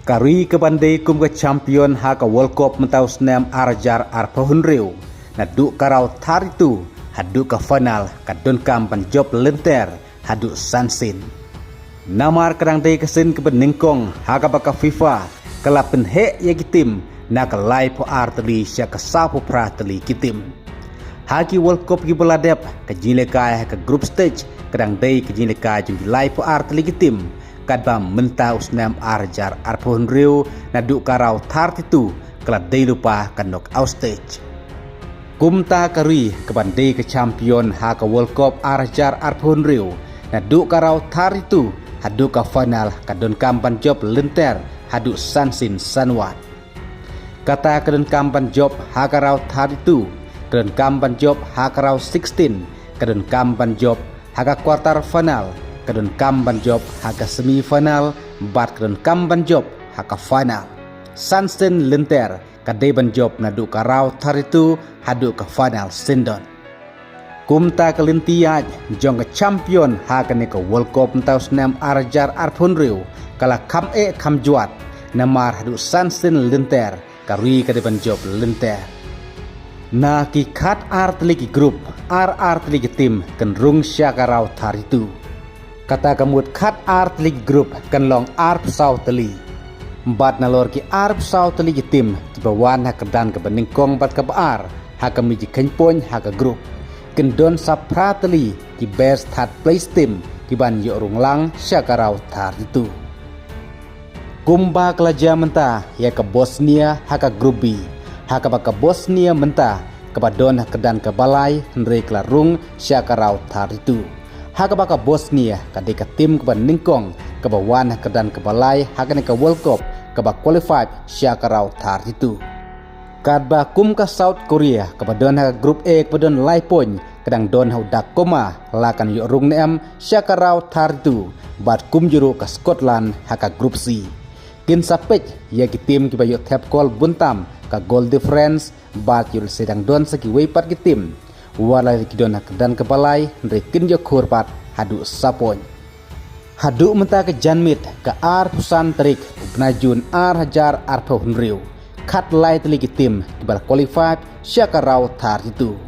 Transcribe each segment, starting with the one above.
Kari ke bandai kum ke champion ha ke World Cup mentau senam arjar arpahun riu. Naduk karau tar itu haduk ke final ke donkam penjob lenter haduk sansin. Namar kadang day kesin ke beningkong ha ke baka FIFA kelapin he ya kitim na ke lai po arteli sya ke sapu prateli kitim. Haki World Cup ki beladep ke jilekai ke group stage kadang day ke jilekai jumbi lai po arteli kitim. Kadbam mentah usnam arjar arpon riu naduk karau tar itu kelad day lupa ke knockout stage. Kumta kari ke bandai ke champion ha ke World Cup arjar arpon riu naduk karau tar itu haduk ke final ke donkam banjob lenter haduk sansin sanwat. Kata ke donkam banjob ha karau tar itu ke donkam banjob ha karau 16 ke donkam banjob ha ke quarter final kedun kamban job haka semifinal bat kedun kamban job haka final sansten lenter kadai ban job nadu karau taritu hadu ke final sindon kumta kelintiaj jong ke champion haka ni ke World Cup mentau senam arjar arpun riu kala kam juat namar hadu sansten lenter karui kadai ban job lenter na ki kat artli ki grup artli ki tim kenrung syakarau taritu kata kamut kat art league group kan long arp sauteli bat nalor ki arp sauteli ki tim ki bawan ha kedan ke beningkong bat ke baar ha kami ji kenpon ha ke group kendon saprateli ki best third place tim ki ban yo runglang syakarau tar itu kumba kelaja menta ya ke Bosnia ha ke group B ha ke Bosnia menta ke badon ha kedan ke balai henry klarung syakarau tar itu haka baka Bosnia kadika tim ke ningkong ke bawan kedan ke balai haka ke World Cup ke bak qualified syakarau tar itu kadba kum ke South Korea ke badon haka grup A ke badon lai poin kadang don hau dakoma lakan yu rung neam syakarau tar itu bat kum juru ke Scotland haka grup C kin sapej ya ki tim ke bayu tap call buntam ke goal difference bat yul sedang don seki weipat ki tim walai kidon kedan kepalai rekin jo korpat hadu sapon hadu menta ke janmit ke ar pusan terik upnajun ar hajar ar riu kat lai teliki tim kibal qualified syakarau tar itu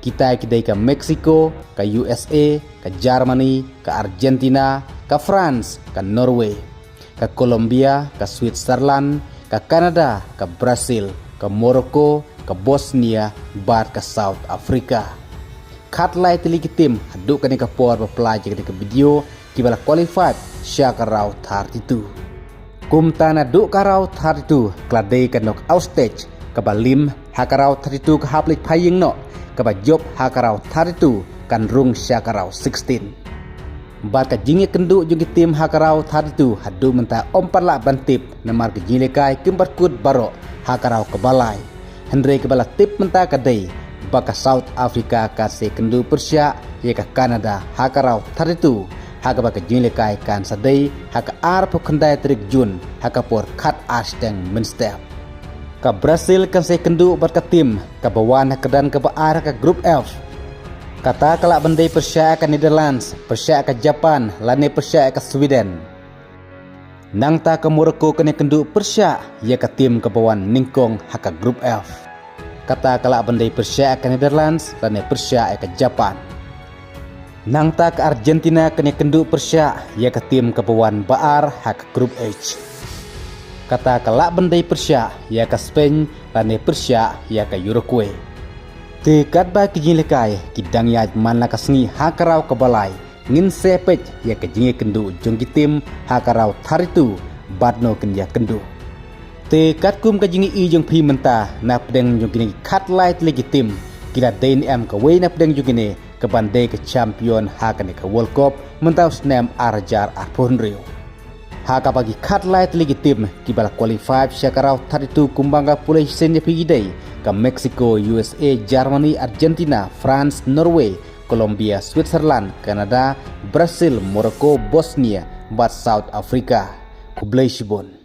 kita kidai ke Meksiko ke USA ke Germany ke Argentina ke France ke Norway ke Colombia ke Switzerland ke Kanada ke Brasil ke Morocco ke Bosnia bat ke South Africa kat lai teliki tim haduk kani ke por bepelajar kani ke video kibala qualified syakarau tar itu kumtana duk karau tar itu kladai ke knockout stage ke balim hakarau tar itu ke haplik paying no ke bajob hakarau tar itu kan rung syakarau 16 bat ke jingi kenduk juga tim hakarau tar itu haduk menta omparlak bantip namar ke jilekai kimbat kut barok hakarau ke balai Henry kebala tip menta kadai baka South Africa kasih kendu Persia ya ke Kanada hakarau tar itu haka baka jilekai kan sadai haka ar pokendai trik jun haka por kat ashteng menstep ke Brasil kasih kendu baka tim ke bawan kedan ke baar ke grup F kata kelak bandai Persia ke Netherlands Persia ke Japan lane Persia ke Sweden nang ta ke Morocco kene kendu Persia ya ke tim ke bawan ningkong haka grup F kata kalak bandai Persia ke Netherlands dan Persia ke Japan nang ta ke Argentina kene kendu Persia ya ke tim ke bawan baar haka grup H kata kalak bandai Persia ya ke Spain dan Persia ya ke Uruguay tekat ba kijinlekai kidang ya manla kasngi hakarau ke balai ngin sepej ya ke jingi kendu jongki tim hakarau taritu badno kenja kendu tekat kum ke jingi i jong pi menta nap deng jongki kat light lagi tim kila dain em ke way nap deng jongki ke bandai ke champion hakane ke World Cup mentau snam arjar arpon riu haka bagi kat light lagi tim kibala qualified syakarau taritu kumbangga pulih senja pi gidai ke Meksiko USA Germany Argentina France Norway Colombia, Switzerland, Kanada, Brasil, Morocco, Bosnia, bat South Africa. Kublai Shibon.